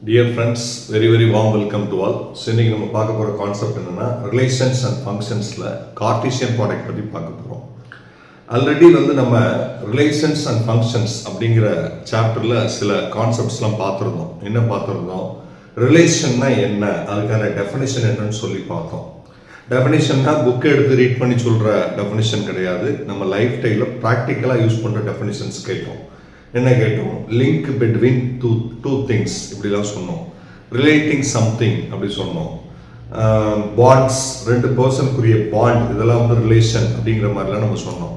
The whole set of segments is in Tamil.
Dear friends, very warm welcome to all. So இன்னைக்கு நம்ம பார்க்க போற கான்செப்ட் என்னன்னா ரிலேஷன்ஸ் அண்ட் ஃபங்க்ஷன்ஸ்ல கார்ட்டீசியன் ப்ராடக்ட் பத்தி பார்க்க போறோம். ஆல்ரெடி நம்ம ரிலேஷன்ஸ் அண்ட் ஃபங்க்ஷன்ஸ் அப்படிங்கிற சாப்டர்ல சில கான்செப்ட்ஸ்லாம் பார்த்துருந்தோம். என்ன பார்த்துருந்தோம்? ரிலேஷன்னா என்ன, அதுக்கான டெஃபினிஷன் என்னன்னு சொல்லி பார்த்தோம். டெஃபினிஷன்னா புக்கை எடுத்து ரீட் பண்ணி சொல்ற டெஃபினிஷன் கிடையாது. நம்ம லைஃப் ஸ்டைலில் ப்ராக்டிக்கலாக யூஸ் பண்ணுற டெஃபினிஷன்ஸ் கேட்டோம். என்ன கேட்டோம்? லிங்க் பிட்வீன் டூ திங்ஸ் இப்படிலாம் சொன்னோம். ரிலேட்டிங் சம்திங் அப்படி சொன்னோம். பாண்ட்ஸ், ரெண்டு பர்சனுக்குரிய பாண்ட், இதெல்லாம் ரிலேஷன் அப்படிங்கிற மாதிரிலாம் நம்ம சொன்னோம்.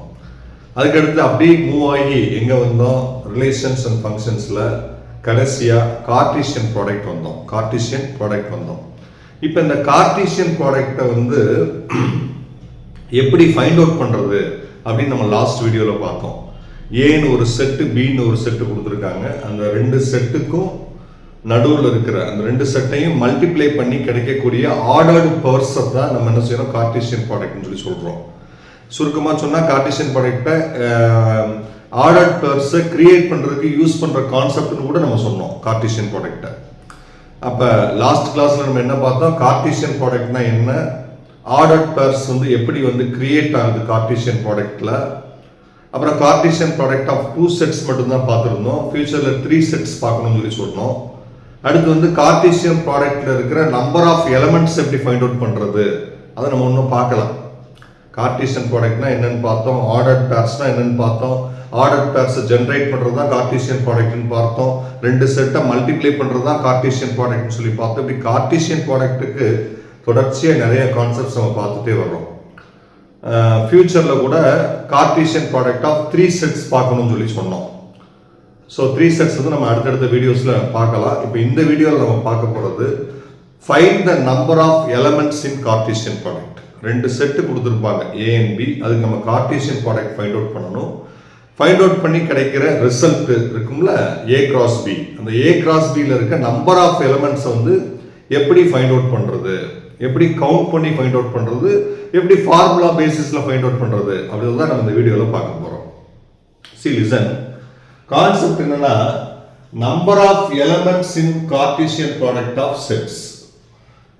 அதுக்கடுத்து அப்படியே மூவ் ஆகி எங்கே வந்தோம்? ரிலேஷன்ஸ் அண்ட் ஃபங்க்ஷன்ஸில் கடைசியாக கார்ட்டீசியன் ப்ராடக்ட் வந்தோம். இப்போ இந்த கார்ட்டீசியன் ப்ராடக்டை எப்படி ஃபைண்ட் அவுட் பண்ணுறது அப்படின்னு நம்ம லாஸ்ட் வீடியோவில் பார்த்தோம். ஏன்னு ஒரு செட்டு, பின்னு ஒரு செட்டு கொடுத்துருக்காங்க. அந்த ரெண்டு செட்டுக்கும் நடுவில் இருக்கிற அந்த ரெண்டு செட்டையும் மல்டிப்ளை பண்ணி கிடைக்கக்கூடிய ஆர்டர்டு பவர்ஸை தான் நம்ம என்ன செய்யறோம்? கார்ட்டீசியன் ப்ராடக்ட்னு சொல்லி சொல்கிறோம். சுருக்கமாக சொன்னால் கார்ட்டீசியன் ப்ராடக்டை ஆர்டர்டு பவர்ஸை கிரியேட் பண்ணுறதுக்கு யூஸ் பண்ணுற கான்செப்ட்னு கூட நம்ம சொன்னோம் கார்ட்டீசியன் ப்ராடக்டை. அப்போ லாஸ்ட் கிளாஸில் நம்ம என்ன பார்த்தோம்? கார்ட்டீசியன் ப்ராடக்ட்னா என்ன, ஆர்டர்டு பவர்ஸ் எப்படி கிரியேட் ஆகுது கார்ட்டீசியன் ப்ராடக்டில். அப்புறம் கார்ட்டீசியன் ப்ராடக்ட் ஆஃப் 2 செட்ஸ் மட்டும்தான் பார்த்துருந்தோம். ஃபியூச்சரில் 3 செட்ஸ் பார்க்கணும்னு சொல்லி சொன்னோம். அடுத்து கார்ட்டீசியன் ப்ராடக்ட்ல இருக்கிற நம்பர் ஆஃப் எலமெண்ட்ஸ் எப்படி ஃபைண்ட் அவுட் பண்ணுறது, அதை நம்ம இன்னும் பார்க்கலாம். கார்ட்டீசியன் ப்ராடக்ட்னா என்னன்னு பார்த்தோம், ஆர்டர்ட் பேர்ஸ்னா என்னன்னு பார்த்தோம், ஆர்டர்ட் பேர்ஸை ஜென்ரேட் பண்ணுறது தான் கார்ட்டீசியன் ப்ராடக்ட்னு பார்த்தோம். ரெண்டு செட்டை மல்டிப்ளை பண்ணுறது தான் கார்ட்டீசியன் ப்ராடக்ட்னு சொல்லி பார்த்தோம். இப்படி கார்ட்டீசியன் ப்ராடக்ட்டுக்கு தொடர்ச்சியாக நிறைய கான்செப்ட்ஸ் நம்ம பார்த்துட்டே வர்றோம். ஃபியூச்சரில் கூட கார்ட்டீசியன் ப்ராடக்ட் ஆஃப் 3 செட்ஸ் பார்க்கணும்னு சொல்லி சொன்னோம். ஸோ 3 செட்ஸ் நம்ம அடுத்தடுத்த வீடியோஸில் பார்க்கலாம். இப்போ இந்த வீடியோவில் நம்ம பார்க்க போகிறது find the number of elements in Cartesian product. ரெண்டு செட்டு கொடுத்துருப்பாங்க, ஏ அண்ட் பி. அதுக்கு நம்ம கார்ட்டீசியன் ப்ராடக்ட் ஃபைண்ட் அவுட் பண்ணணும். ஃபைண்ட் அவுட் பண்ணி கிடைக்கிற ரிசல்ட் இருக்கும்ல, ஏ கிராஸ் பி. அந்த ஏ கிராஸ் பியில் இருக்க நம்பர் ஆஃப் எலமெண்ட்ஸை எப்படி ஃபைண்ட் அவுட் பண்ணுறது, எப்படி கவுண்ட் பண்ணி ஃபைண்ட் அவுட் பண்ணுறது, எப்படி ஃபார்முலா பேசிஸில் ஃபைண்ட் அவுட் பண்ணுறது அப்படின்னு தான் நம்ம இந்த வீடியோவில் பார்க்க போகிறோம். See listen. கான்செப்ட் என்னன்னா, number of elements in Cartesian product of sets.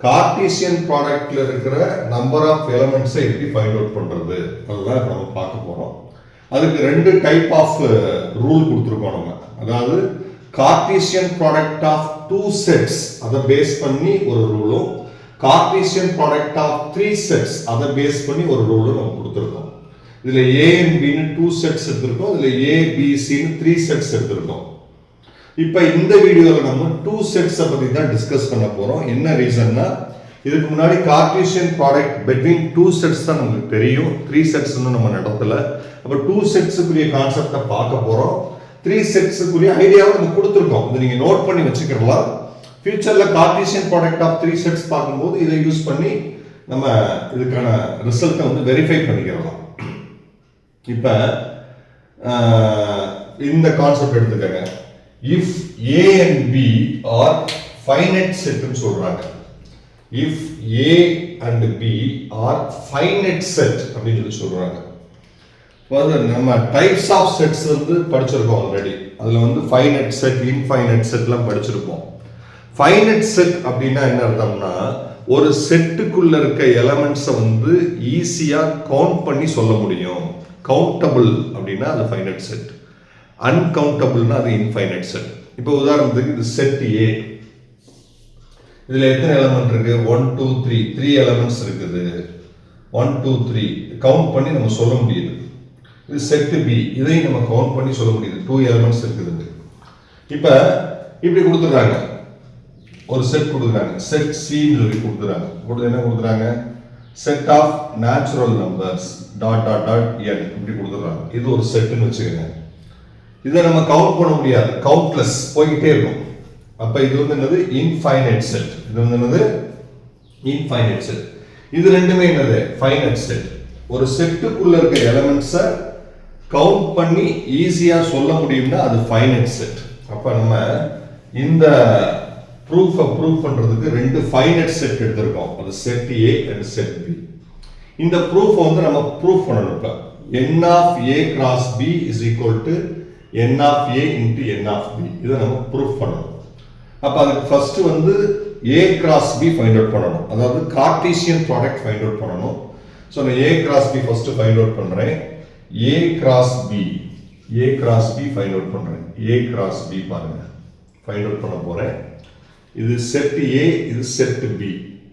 Cartesian ப்ராடக்ட்ல இருக்கிற நம்பர் ஆஃப் எலமெண்ட்ஸை எப்படி ஃபைண்ட் அவுட் பண்ணுறது அதுதான் நம்ம பார்க்க போகிறோம். அதுக்கு 2 டைப் ஆஃப் ரூல் கொடுத்துருக்கோம் நம்ம. அதாவது கார்ட்டீசியன் ப்ராடக்ட் ஆஃப் 2 செட்ஸ் அதை பேஸ் பண்ணி ஒரு ரூலும், கார்ட்டீசியன் ப்ராடக்ட் ஆஃப் 3 செட்ஸ் அதை பேஸ் பண்ணி ஒரு ரூலும் நம்ம கொடுத்துருக்கோம். இதுல ஏ அண்ட் பின்னு 2 செட்ஸ் எடுத்திருக்கோம், இதுல ஏ பி சின்னு 3 செட்ஸ் எடுத்திருக்கோம். இப்போ இந்த வீடியோவில் நம்ம 2 செட்ஸை பற்றி தான் டிஸ்கஸ் பண்ண போறோம். என்ன ரீசன்னா, இதுக்கு முன்னாடி கார்ட்டீசியன் ப்ராடக்ட் பிட்வீன் 2 செட்ஸ் தான் நமக்கு தெரியும், 3 செட்ஸ் நம்ம நடத்தல. அப்போ 2 செட்ஸுக்குரிய கான்செப்டை பார்க்க போறோம். 3 செட்ஸுக்குரிய ஐடியாவை நம்ம கொடுத்துருக்கோம். இதை நீங்க நோட் பண்ணி வச்சுக்கலாம். ஃபியூச்சரில் கார்ட்டீசியன் ப்ராடக்ட் ஆஃப் 3 செட்ஸ் பார்க்கும்போது இதை யூஸ் பண்ணி நம்ம இதுக்கான ரிசல்ட்டை வெரிஃபை பண்ணிக்கிறோம். இப்போ இந்த கான்செப்ட் எடுத்துக்கங்க. If A and B are finite செட்னு சொல்றாங்க. If A and B are finite set அப்படின்னு சொல்றாங்க. நம்ம டைப்ஸ் ஆஃப் செட்ஸ் படிச்சிருக்கோம் ஆல்ரெடி. அதுல ஃபைனைட் செட், இன்ஃபைனைட் செட்லாம் படிச்சிருக்கோம். ஃபைனைட் செட் அப்படின்னா என்ன அர்த்தம்னா, ஒரு செட்டுக்குள்ள இருக்க எலமெண்ட்ஸை ஈஸியா கவுண்ட் பண்ணி சொல்ல முடியும். கவுண்டபிள் அப்படின்னா அது ஃபைனைட் செட், அன்கவுண்டபிள்னா அது இன்ஃபைனைட் செட். இப்போ உதாரணத்துக்கு இது செட் ஏ. இதுல எத்தனை எலமெண்ட் இருக்கு? 1 2 3 எலமெண்ட்ஸ் இருக்குது. 1 2 3 கவுண்ட் பண்ணி நம்ம சொல்ல முடியுது. இது செட் பி, இதையும் நம்ம கவுண்ட் பண்ணி சொல்ல முடியுது. 2 எலமெண்ட்ஸ் இருக்குது. இப்போ இப்படி கொடுத்துருக்காங்க, ஒரு செட் கொடுக்குறாங்க, செட் சின்னு சொல்லி கொடுக்குறாங்க. என்ன கொடுக்குறாங்க? Set of natural numbers dot dot dot N இப்படி கொடுத்துறாங்க. இது ஒரு செட்னு வச்சுக்கோங்க. இதை நம்ம கவுண்ட் பண்ண முடியாது, கவுண்ட்லெஸ் போய்கிட்டே இருக்கும். அப்ப இது என்னது? Infinite set. இது என்னது? Infinite set. இது ரெண்டுமே என்னது? Finite set. ஒரு செட்டுக்குள்ள இருக்க எலிமெண்ட்ஸை கவுண்ட் பண்ணி ஈஸியா சொல்ல முடியும்னா அது ஃபைனைட் செட். அப்ப நம்ம இந்த ப்ரூஃப் பண்றதுக்கு 2 ஃபைனைட் செட் எடுத்திருக்கோம். அது set A and set B. இந்த ப்ரூஃப் நம்ம ப்ரூஃப் பண்ணணும். இப்ப n of a cross b is equal to n of a into n of b. இதை நம்ம ப்ரூஃப் பண்ணணும். அப்ப அதுக்கு ஃபர்ஸ்ட் வந்து A cross B find out பண்ணணும். அதாவது கார்ட்டீசியன் ப்ராடக்ட் ஃபைண்ட் அவுட் பண்ணணும். ஸோ நான் A cross B first find out பண்றேன். A cross B find out பண்றேன். A cross B பாருங்க ஃபைண்ட் அவுட் பண்ண போறேன். இது செட் A, இது செட் B.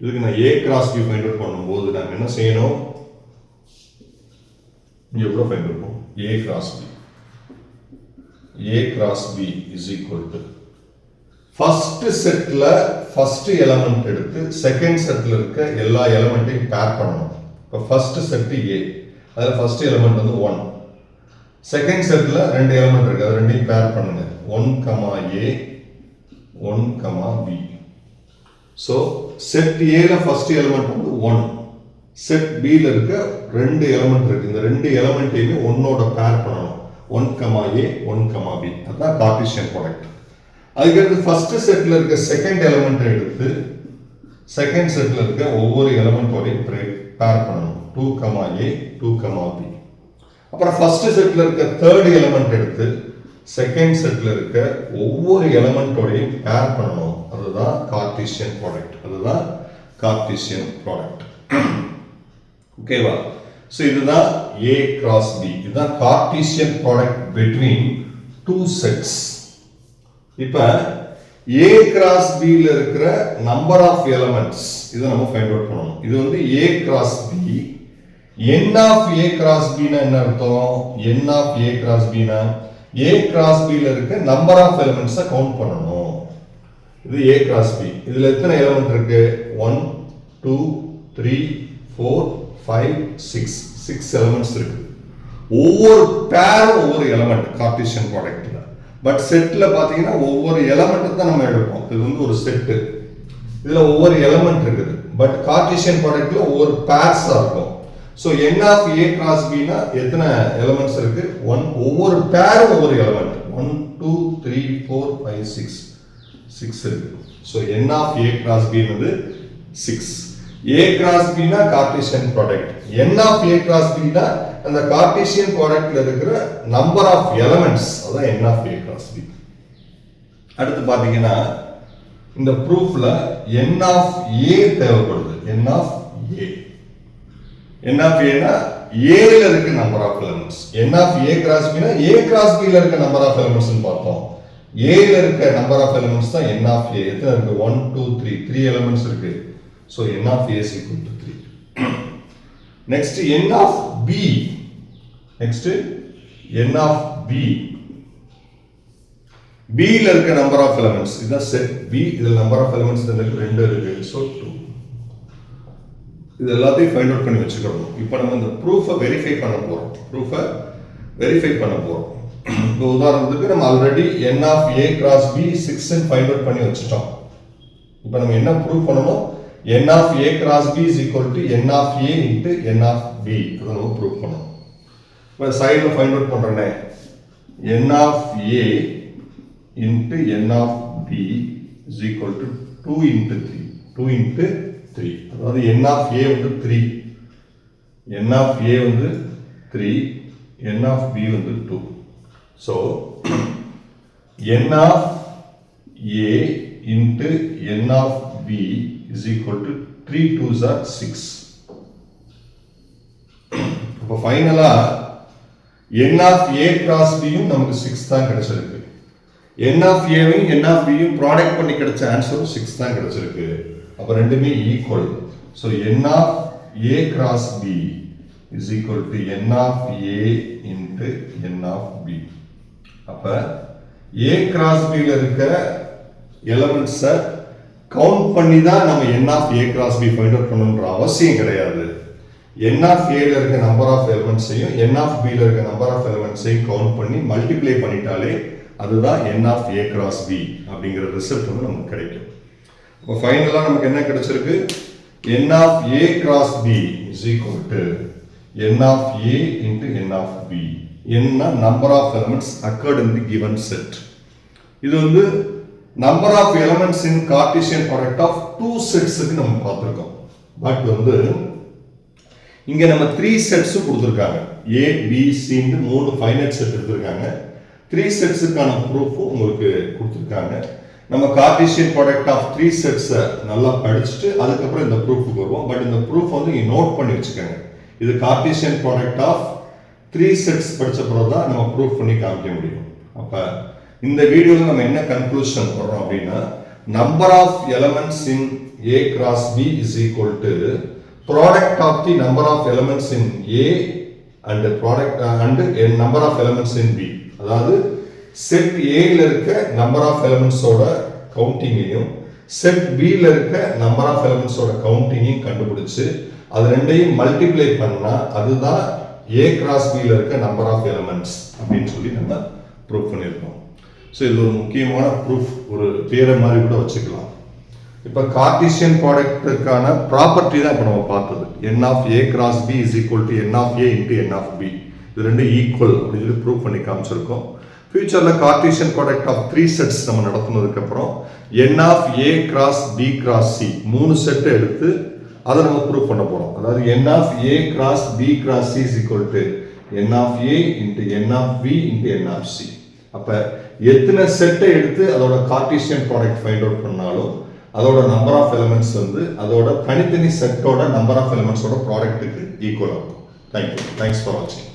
இதுக்கு நான் A cross B find out பண்ணும்போது நான் என்ன செய்யணும்? இங்க எவ்வளவு ஃபைண்ட் அவுட் பண்ணும்? A cross B is equal to first செட்ல ஃபர்ஸ்ட் எலிமெண்ட் எடுத்து செகண்ட் செட்ல இருக்க எல்லா எலிமெண்ட்டையும் பேர் பண்ணணும். இப்போ ஃபர்ஸ்ட் செட் A, அதுல ஃபர்ஸ்ட் எலிமெண்ட் வந்து 1. செகண்ட் செட்ல ரெண்டு எலிமெண்ட் இருக்கு, அது ரெண்டையும் பேர் பண்ணுங்க. 1, A 1, B. ஸோ செட் ஏல ஃபர்ஸ்ட் எலிமெண்ட் வந்து 1, செட் B ல இருக்க ரெண்டு எலிமெண்ட் இருக்கு, இந்த ரெண்டு எலிமெண்ட்டையுமே ஒன்னோட பேர் பண்ணணும். 1, A 1, B. அதுதான் கார்ட்டீசியன் ப்ராடக்ட். அதுக்கடுத்து ஃபர்ஸ்ட் செட்ல இருக்க செகண்ட் எலிமெண்ட் எடுத்து செகண்ட் செட்ல இருக்க ஒவ்வொரு எலிமெண்டோடையும் பேர் பண்ணணும். 2, A 2, B. அப்புறம் ஃபர்ஸ்ட் செட்ல இருக்க தேர்ட் எலிமெண்ட் எடுத்து செகண்ட் செட்ல இருக்க ஒவ்வொரு எலிமெண்டோடையும் பேர் பண்ணணும். அதுதான் கார்ட்டீசியன் ப்ராடக்ட். ஓகேவா? ஸோ இதுதான் A cross B. இதுதான் Cartesian product between two sets. இப்ப A cross B ல இருக்கிற நம்பர் ஆஃப் எலிமெண்ட்ஸ் இதை நம்ம ஃபைண்ட் அவுட் பண்ணணும். இது வந்து A cross B. N of A cross B னா என்ன அர்த்தம்? N of A cross B னா A cross B ல இருக்க நம்பர் ஆஃப் எலிமெண்ட்ஸை கவுண்ட் பண்ணணும். இது A cross B. இதுல எத்தனை எலிமெண்ட் இருக்கு? 1 2 3 4 5 6 எலிமெண்ட்ஸ் இருக்கு. ஒவ்வொரு பேரும் ஒவ்வொரு எலிமெண்ட் கார்ட்டீசியன் ப்ராடக்ட்ல. பட் செட்ல பாத்தீங்கன்னா ஒவ்வொரு எலிமெண்ட் தான் நம்ம எடுப்போம். இது வந்து ஒரு செட், இதுல ஒவ்வொரு எலிமெண்ட் இருக்குது. பட் கார்ட்டீசியன் ப்ராடக்ட்ல ஒவ்வொரு பேர்ஸா இருக்கும். So N of A cross B னா எத்தனை எலிமெண்ட்ஸ் இருக்கு? 1. ஒவ்வொரு பேரும் ஒவ்வொரு எலிமெண்ட் 1 2 3 4 5 6 இருக்கு. So N of A cross B வந்து 6. A cross B னா Cartesian product. N of A cross B னா அந்த கார்ட்டீசியன் ப்ராடக்ட்ல இருக்கிற நம்பர் ஆஃப் எலிமெண்ட்ஸ், அதான் N of A cross B. அடுத்து பாத்தீங்கன்னா இந்த ப்ரூஃப்ல N of A தேவைப்படுது. N of A னா A ல இருக்க number of elements. N of A cross B னா A cross B ல இருக்க நம்பர் ஆஃப் எலிமெண்ட்ஸ் பார்த்தோம். A ல இருக்க நம்பர் ஆஃப் எலிமெண்ட்ஸ் தான் N of A. எத்தனை இருக்கு? 1 2 3 எலிமெண்ட்ஸ் இருக்கு. So N of A is equal to 3. Next N of B. N of B. B ல இருக்க நம்பர் ஆஃப் எலிமெண்ட்ஸ் இதுதான் செட் B. இதுல நம்பர் ஆஃப் எலிமெண்ட்ஸ் ரெண்டு இருக்கு. So 2. இது எல்லாத்தையும் ஃபைண்ட் அவுட் பண்ணி வச்சுக்கணும். இப்போ நம்ம இந்த ப்ரூஃபை வெரிஃபை பண்ண போறோம். இப்போ உதாரணத்துக்கு நம்ம already N of A cross B 6 ன்னு ஃபைண்ட் அவுட் பண்ணி வச்சுட்டோம். இப்போ நம்ம என்ன ப்ரூஃப் பண்ணணும்? N of A cross B is equal to N of A into N of B. அதை நம்ம ப்ரூஃப் பண்ணணும். இப்போ சைடில் ஃபைண்ட் அவுட் பண்ணுறேனே, N of A into N of B is equal to 2 into 3. அதாவது N of A வந்து 3, N of A வந்து 3, N of B வந்து 2. So N of A into N of B is equal to 3 2s are 6. இப்போ ஃபைனலா N of A cross B யும் நமக்கு 6 தான் கிடைச்சிருக்கு. N of A யும் N of B யும் ப்ராடக்ட் பண்ணி கிடைச்ச ஆன்சரும் 6 தான் கிடைச்சிருக்கு. அப்ப ரெண்டுமே equal. So N of A cross B is equal to N of A into N of B. அப்ப A cross B ல இருக்க எலிமெண்ட்ஸை கவுண்ட் பண்ணி தான் நம்ம N of A cross B find out பண்ணணும்ன்ற அவசியம் கிடையாது. N of A ல இருக்க நம்பர் ஆஃப் எலிமெண்ட்ஸையும் N of B ல இருக்க நம்பர் ஆஃப் எலிமெண்ட்ஸையும் கவுண்ட் பண்ணி மல்டிப்ளை பண்ணிட்டாலே அதுதான் N of A cross B அப்படிங்கிற ரிசல்ட் வந்து நமக்கு கிடைக்கும். இப்போ ஃபைனலா நமக்கு என்ன கிடைச்சிருக்கு? N of A cross B is equal to N of A into N of B. N number of elements occurred in the given set. இது வந்து number of elements in Cartesian product of two sets க்கு நம்ம பார்த்திருக்கோம். பட் வந்து இங்க நம்ம 3 sets கொடுத்திருக்காங்க. A B C ன்னு மூணு ஃபைனைட் செட் எடுத்திருக்காங்க. 3 செட்ஸ்க்கான ப்ரூஃப் உங்களுக்கு கொடுத்திருக்காங்க. நம்ம கார்ட்டீசியன் ப்ராடக்ட் ஆஃப் 3 செட்ஸை நல்லா படிச்சுட்டு அதுக்கப்புறம் இந்த ப்ரூஃபுக்கு வருவோம். பட் இந்த ப்ரூஃப் வந்து நீங்கள் நோட் பண்ணி வச்சுக்கோங்க. இது கார்ட்டீசியன் ப்ராடக்ட் ஆஃப் 3 செட்ஸ் படித்த பிறகு தான் நம்ம ப்ரூஃப் பண்ணி காமிக்க முடியும். அப்போ இந்த வீடியோவில் நம்ம என்ன கன்க்ளூஷன் வர்றோம் அப்படின்னா, number of elements in A cross B is equal to product of the number of elements in A and product and number of elements in B. அதாவது செட் ஏல இருக்க நம்பர் ஆஃப் எலிமெண்ட்ஸோட கவுண்டிங்கையும் செட் பில இருக்க நம்பர் ஆஃப் எலிமெண்ட்ஸோட கவுண்டிங்கையும் கண்டுபிடிச்சு அது ரெண்டையும் மல்டிப்ளை பண்ணா அதுதான் ஏ கிராஸ் பில இருக்க நம்பர் ஆஃப் எலிமெண்ட்ஸ் அப்படின்னு சொல்லி நம்ம ப்ரூஃப் பண்ணியிருக்கோம். ஸோ இது ஒரு முக்கியமான ப்ரூஃப், ஒரு பேரை மாதிரி கூட வச்சுக்கலாம். இப்போ கார்ட்டீசியன் ப்ராடக்ட்டுக்கான ப்ராப்பர்ட்டி தான் இப்போ நம்ம பார்த்தது. n of A cross B is equal to n of A into n of B. இது ரெண்டு ஈக்குவல் அப்படின்னு சொல்லி ப்ரூவ் பண்ணி காமிச்சிருக்கோம். ஃபியூச்சரில் கார்ட்டீசியன் ப்ராடக்ட் ஆஃப் 3 செட்ஸ் நம்ம நடத்துனதுக்கப்புறம் n of A cross B cross C 3 செட்டை எடுத்து அதை நம்ம ப்ரூவ் பண்ண போகிறோம். அதாவது n of A cross B cross C is equal to n of A into n of B into n of C. அப்போ எத்தனை செட்டை எடுத்து அதோட கார்ட்டீசியன் ப்ராடக்ட் ஃபைண்ட் அவுட் பண்ணாலும் அதோட நம்பர் ஆஃப் எலிமெண்ட்ஸ் வந்து அதோட தனித்தனி செட்டோட நம்பர் ஆஃப் எலிமெண்ட்ஸோட ப்ராடக்ட்டுக்கு ஈக்குவல் ஆகும். தேங்க்யூ. தேங்க்ஸ் ஃபார் வாட்சிங்.